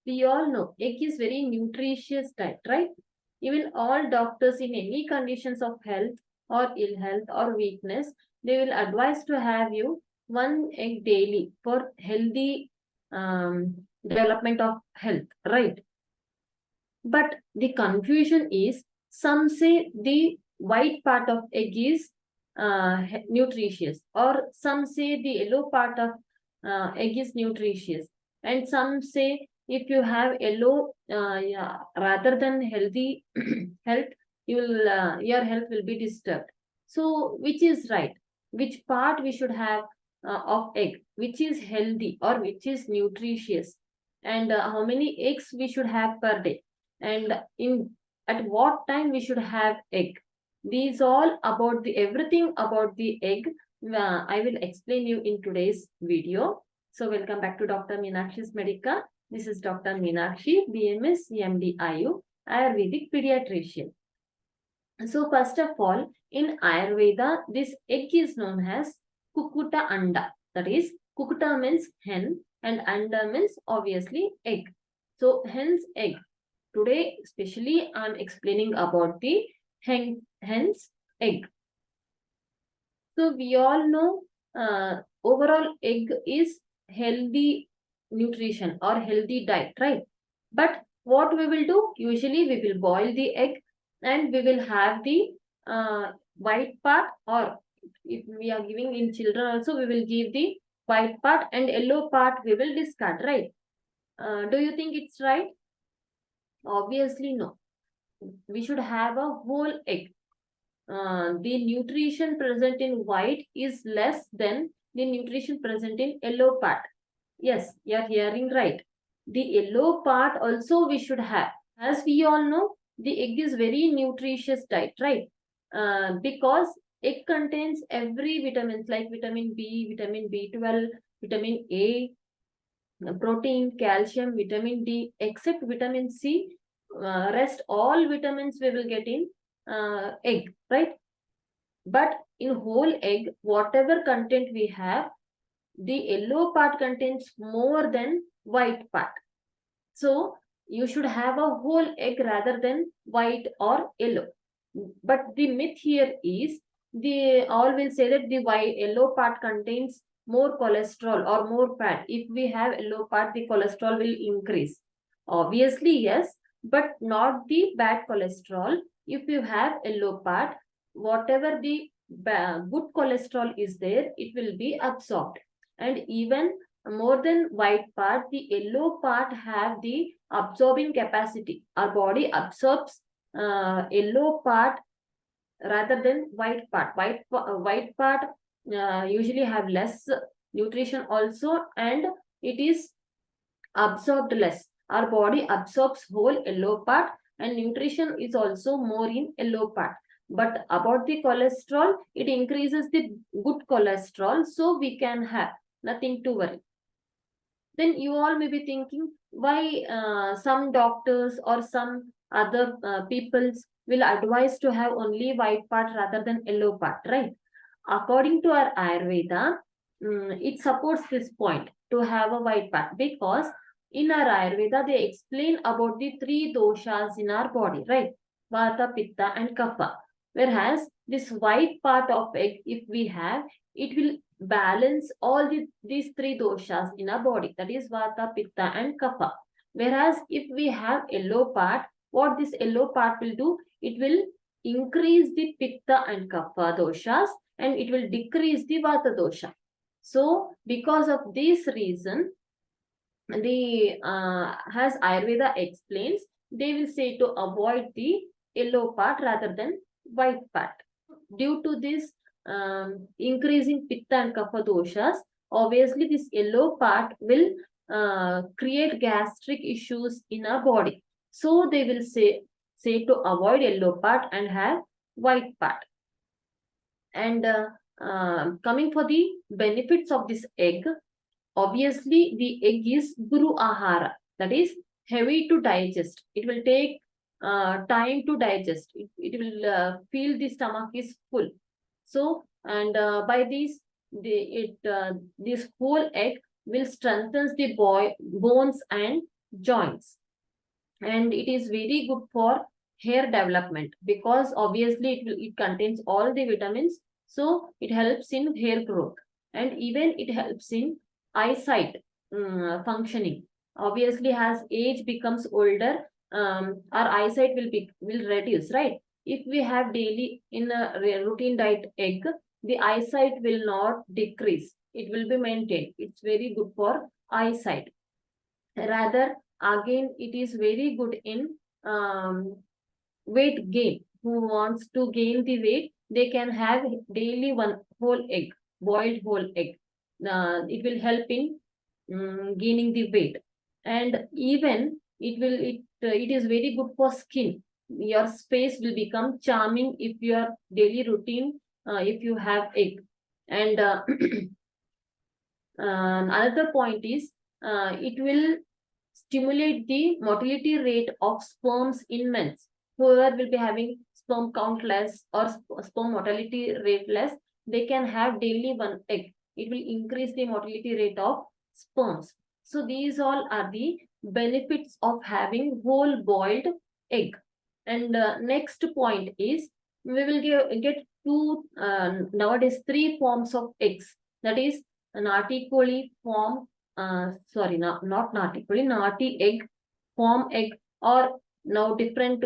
we all know egg is very nutritious diet, right? Even all doctors in any conditions of health or ill health or weakness, they will advise to have you one egg daily for healthy development of health, right? But the confusion is some say the white part of egg is nutritious, or some say the yellow part of egg is nutritious, and some say if you have yellow yeah, rather than healthy health, you will your health will be disturbed. So which is right? Which part we should have of egg? Which is healthy or which is nutritious? And how many eggs we should have per day? And in at what time we should have egg? These all about the everything about the egg I will explain you in today's video. So welcome back to Dr. Meenakshi's Medica. This is Dr. Meenakshi, BMS, MDIU, Ayurvedic pediatrician. So first of all, in Ayurveda, this egg is known as Kukuta Anda. That is, Kukuta means hen and Anda means obviously egg. So hence egg. Today, especially, I am explaining about the hen's egg. So we all know overall egg is healthy nutrition or healthy diet, right? But what we will do? Usually we will boil the egg and we will have the white part, or if we are giving in children also, we will give the white part and yellow part we will discard, right? Do you think it's right? Obviously, no. We should have a whole egg. The nutrition present in white is less than the nutrition present in yellow part. Yes, you are hearing right. The yellow part also we should have. As we all know, the egg is very nutritious diet, right? Because egg contains every vitamins like vitamin B, vitamin B12, vitamin A, protein, calcium, vitamin D, except vitamin C. Rest all vitamins we will get in egg, right? But in whole egg, whatever content we have, the yellow part contains more than white part. So you should have a whole egg rather than white or yellow. But the myth here is the all will say that the white yellow part contains more cholesterol or more fat. If we have yellow part, the cholesterol will increase. Obviously, yes, but not the bad cholesterol. If you have yellow part, whatever the good cholesterol is there, it will be absorbed. And even more than white part, the yellow part have the absorbing capacity. Our body absorbs yellow part rather than white part. White part usually have less nutrition also, and it is absorbed less. Our body absorbs whole yellow part, and nutrition is also more in yellow part. But about the cholesterol, it increases the good cholesterol, so we can have nothing to worry. Then you all may be thinking why some doctors or some other peoples will advise to have only white part rather than yellow part, right? According to our Ayurveda, it supports this point to have a white part, because in our Ayurveda they explain about the three doshas in our body, right? Vata, Pitta and Kapha. Whereas this white part of egg, if we have, it will balance all these three doshas in our body, that is Vata, Pitta and Kapha. Whereas if we have yellow part, what this yellow part will do? It will increase the Pitta and Kapha doshas and it will decrease the Vata dosha. So because of this reason, the as Ayurveda explains, they will say to avoid the yellow part rather than white part. Due to this increasing Pitta and Kapha doshas, obviously this yellow part will create gastric issues in our body. So they will say to avoid yellow part and have white part. And coming for the benefits of this egg, obviously the egg is Guru Ahara, that is heavy to digest. It will take time to digest. It will feel the stomach is full. So, and by this, this whole egg will strengthen the bones and joints. And it is very good for hair development, because obviously it contains all the vitamins, so it helps in hair growth, and even it helps in eyesight functioning. Obviously, as age becomes older, our eyesight will reduce, right? If we have daily in a routine diet egg, the eyesight will not decrease, it will be maintained. It's very good for eyesight. Rather, again, it is very good in weight gain. Who wants to gain the weight, they can have daily one whole egg, boiled whole egg. It will help in gaining the weight. And even it is very good for skin. Your face will become charming if your daily routine, if you have egg. And another point is, it will stimulate the motility rate of sperms in men. Whoever will be having sperm count less or sperm motility rate less, they can have daily one egg. It will increase the motility rate of sperms. So these all are the benefits of having whole boiled egg. And next point is, we will get two, nowadays 3 forms of eggs. That is nati koli form, sorry, not nati koli, nati egg, form egg, or now different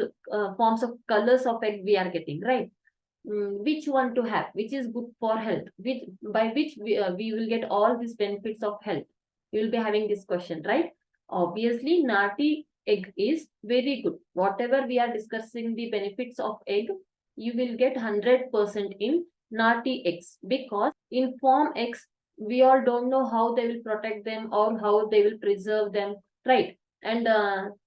forms of colors of egg we are getting, right? Which one to have, which is good for health, which by which we will get all these benefits of health. You will be having this question, right? Obviously, nati egg is very good. Whatever we are discussing the benefits of egg, you will get 100% in nati eggs, because in form eggs, we all don't know how they will protect them or how they will preserve them, right? And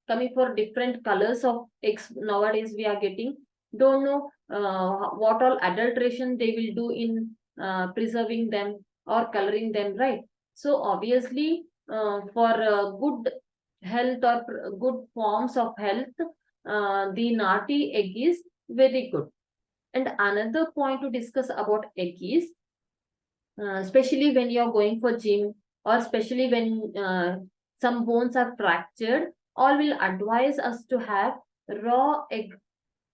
coming for different colors of eggs nowadays we are getting, don't know what all adulteration they will do in preserving them or coloring them, right? So obviously, for good health or good forms of health, the nati egg is very good. And another point to discuss about egg is, especially when you're going for gym, or especially when some bones are fractured, all will advise us to have raw egg,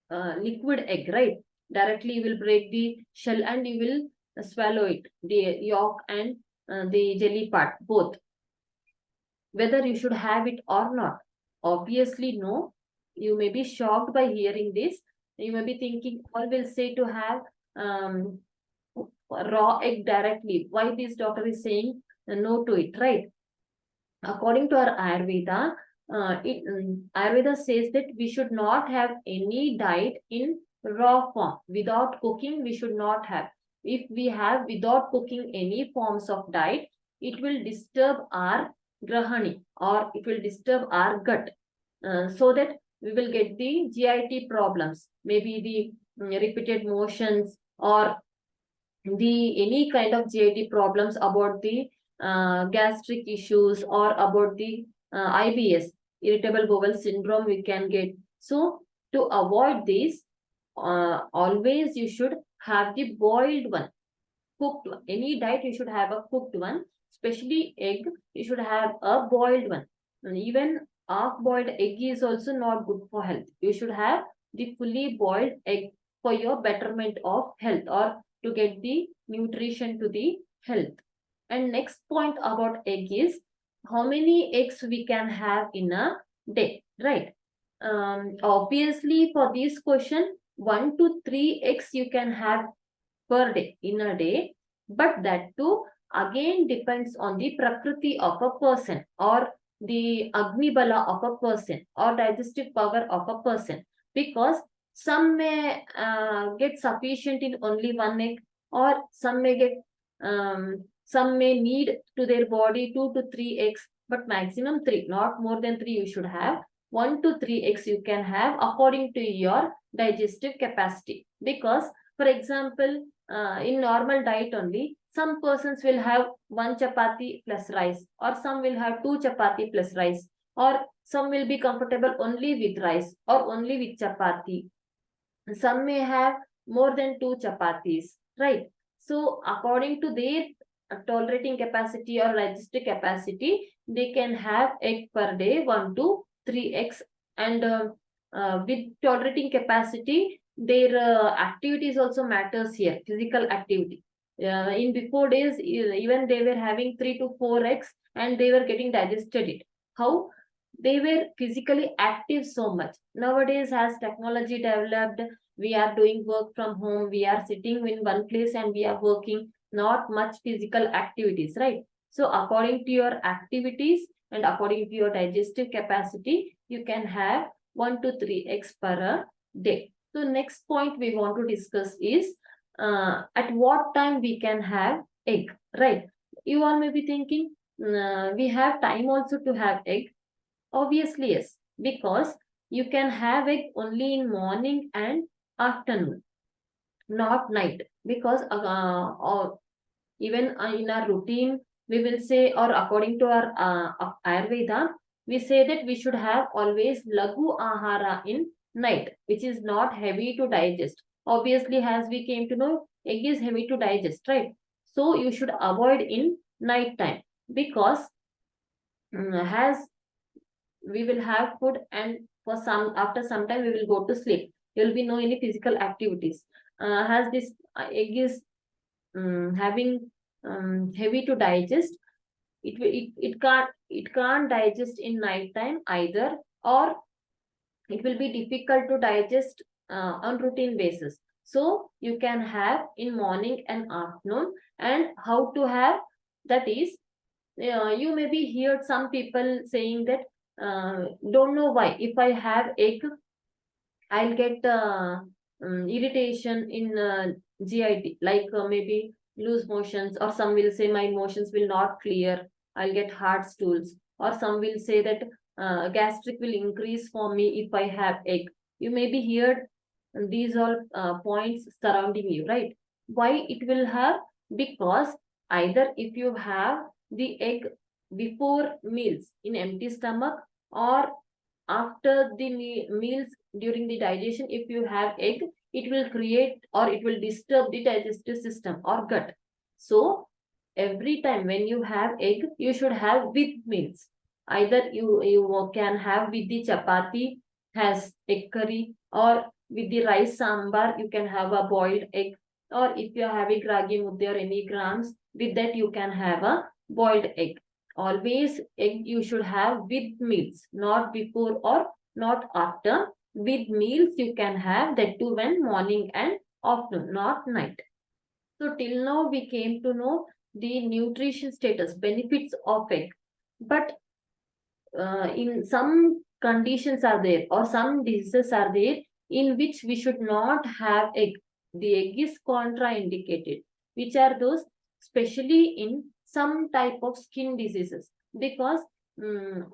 liquid egg, right? Directly you will break the shell and you will swallow it, the yolk and the jelly part, both. Whether you should have it or not, obviously no. You may be shocked by hearing this. You may be thinking, all will say to have um, raw egg directly. Why this doctor is saying no to it, right? According to our Ayurveda, Ayurveda says that we should not have any diet in raw form. Without cooking, we should not have. If we have without cooking any forms of diet, it will disturb our grahani, or it will disturb our gut, so that we will get the GIT problems, maybe the repeated motions, or the any kind of GIT problems about the gastric issues, or about the IBS, irritable bowel syndrome we can get. So to avoid this, always you should have the boiled one, cooked one. Any diet you should have a cooked one, especially egg, you should have a boiled one. And even half boiled egg is also not good for health. You should have the fully boiled egg for your betterment of health, or to get the nutrition to the health. And next point about egg is, how many eggs we can have in a day, right? Obviously, for this question, 1 to 3 eggs you can have per day, in a day, but that too again depends on the prakriti of a person, or the agni bala of a person, or digestive power of a person, because some may get sufficient in only 1 egg, or some may get some may need to their body 2 to 3 eggs, but maximum 3, not more than 3 you should have. 1 to 3 eggs you can have according to your digestive capacity. Because for example, in normal diet only, some persons will have 1 chapati plus rice, or some will have 2 chapati plus rice, or some will be comfortable only with rice or only with chapati. Some may have more than 2 chapatis, right? So according to their tolerating capacity or digestive capacity, they can have egg per day 1 to 3 eggs. And with tolerating capacity, their activities also matters here, physical activity. In before days, even they were having 3 to 4 eggs and they were getting digested it. How? They were physically active so much. Nowadays, as technology developed, we are doing work from home, we are sitting in one place and we are working, not much physical activities, right? So according to your activities and according to your digestive capacity, you can have 1 to 3 eggs per a day. So next point we want to discuss is at what time we can have egg, right? You all may be thinking, we have time also to have egg. Obviously, yes, because you can have egg only in morning and afternoon, not night. Because or even in our routine, we will say, or according to our Ayurveda, we say that we should have always lagu ahara in night, which is not heavy to digest. Obviously, as we came to know, egg is heavy to digest, right? So you should avoid in night time, because as we will have food and for some after some time we will go to sleep, there will be no any physical activities. As this egg is having heavy to digest, it can't digest in night time either, or it will be difficult to digest on routine basis. So you can have in morning and afternoon. And how to have that is, you maybe heard some people saying that, don't know why, if I have egg, I'll get irritation in GIT, like maybe loose motions, or some will say my motions will not clear, I'll get hard stools, or some will say that gastric will increase for me if I have egg. You may be heard these all points surrounding you, right? Why it will have? Because either if you have the egg before meals in empty stomach, or after the meals during the digestion, if you have egg, it will create or it will disturb the digestive system or gut. So every time when you have egg, you should have with meals. Either you can have with the chapati, has egg curry, or with the rice sambar, you can have a boiled egg. Or if you are having ragi mudde or any grams, with that you can have a boiled egg. Always egg you should have with meals, not before or not after. With meals you can have that too when morning and afternoon, not night. So till now we came to know the nutrition status, benefits of egg. But in some conditions are there, or some diseases are there, in which we should not have egg. The egg is contraindicated. Which are those? Especially in some type of skin diseases, because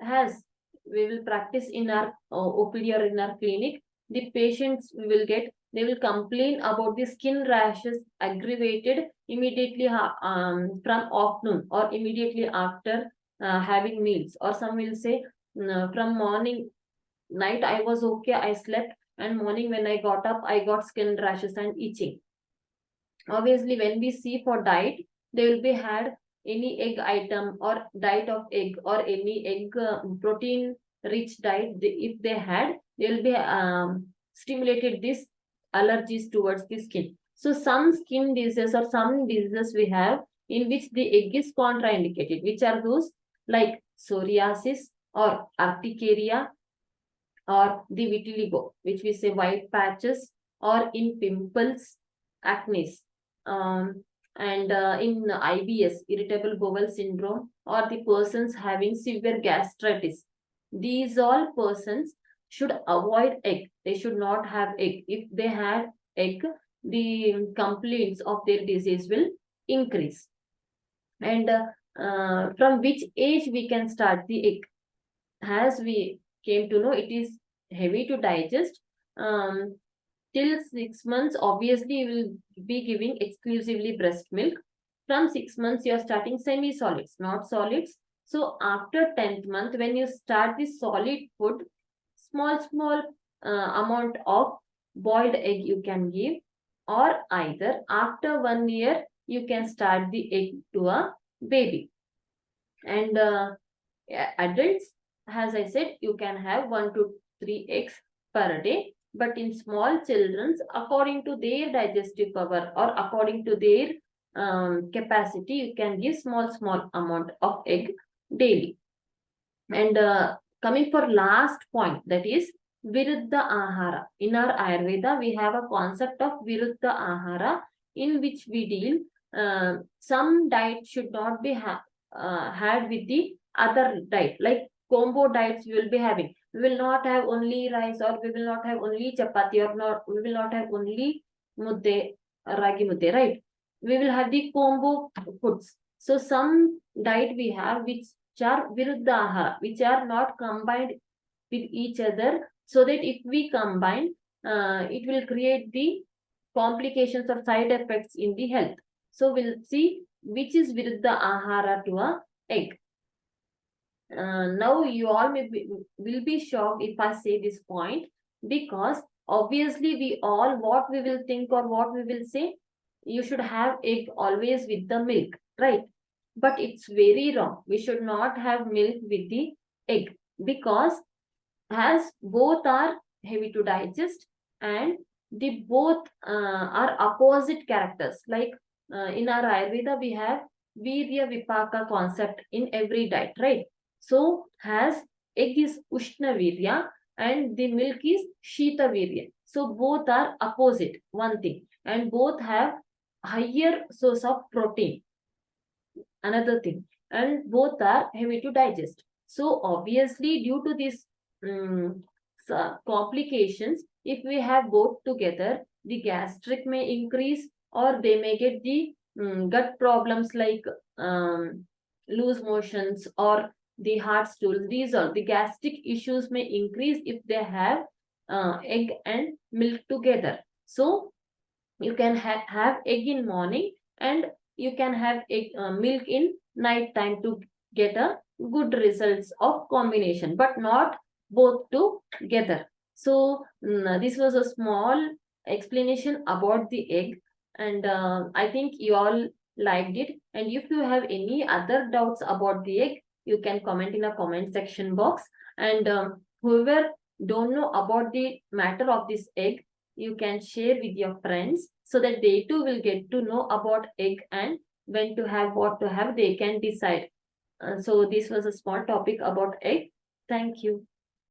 as we will practice in our OPD or in our clinic, the patients we will get, they will complain about the skin rashes aggravated immediately from afternoon or immediately after having meals. Or some will say, from morning, night I was okay, I slept, and morning when I got up, I got skin rashes and itching. Obviously, when we see for diet, they will be had any egg item or diet of egg or any egg protein rich diet. If they had, they will be stimulated this allergies towards the skin. So some skin diseases or some diseases we have in which the egg is contraindicated. Which are those? Like psoriasis or urticaria, or the vitiligo, which we say white patches, or in pimples, acne, and in IBS, irritable bowel syndrome, or the persons having severe gastritis. These all persons should avoid egg. They should not have egg. If they had egg, the complaints of their disease will increase. And from which age we can start the egg? As we came to know, it is heavy to digest. Till 6 months, obviously you will be giving exclusively breast milk. From 6 months you are starting semi solids, not solids. So after 10th month, when you start the solid food, small amount of boiled egg you can give. Or either after 1 year you can start the egg to a baby. And adults, as I said, you can have 1 to 3 eggs per day. But in small children, according to their digestive power or according to their capacity, you can give small amount of egg daily. And coming for last point, that is Viruddha Ahara. In our Ayurveda, we have a concept of Viruddha Ahara, in which we deal some diet should not be had with the other diet. Like combo diets we will be having. We will not have only rice, or we will not have only chapati, or not we will not have only mudde, ragi mudde, right? We will have the combo foods. So some diet we have which are viruddha, which are not combined with each other, so that if we combine, it will create the complications or side effects in the health. So we'll see which is viruddha ahara to a egg. Now you all will be shocked if I say this point, because obviously we all, what we will think or what we will say, you should have egg always with the milk, right? But it's very wrong. We should not have milk with the egg, because as both are heavy to digest and the both are opposite characters. Like in our Ayurveda, we have Virya Vipaka concept in every diet, right? So as egg is Ushna Virya and the milk is Shita Virya. So both are opposite, one thing, and both have higher source of protein, another thing, and both are heavy to digest. So obviously due to this complications, if we have both together, the gastric may increase, or they may get the gut problems like loose motions or the heart stools. These are the gastric issues may increase if they have egg and milk together. So you can have egg in morning, and you can have egg, milk in night time to get a good results of combination, but not both together. So this was a small explanation about the egg, and I think you all liked it. And if you have any other doubts about the egg, you can comment in a comment section box. And whoever don't know about the matter of this egg, you can share with your friends, so that they too will get to know about egg, and when to have, what to have, they can decide. So this was a small topic about egg. Thank you.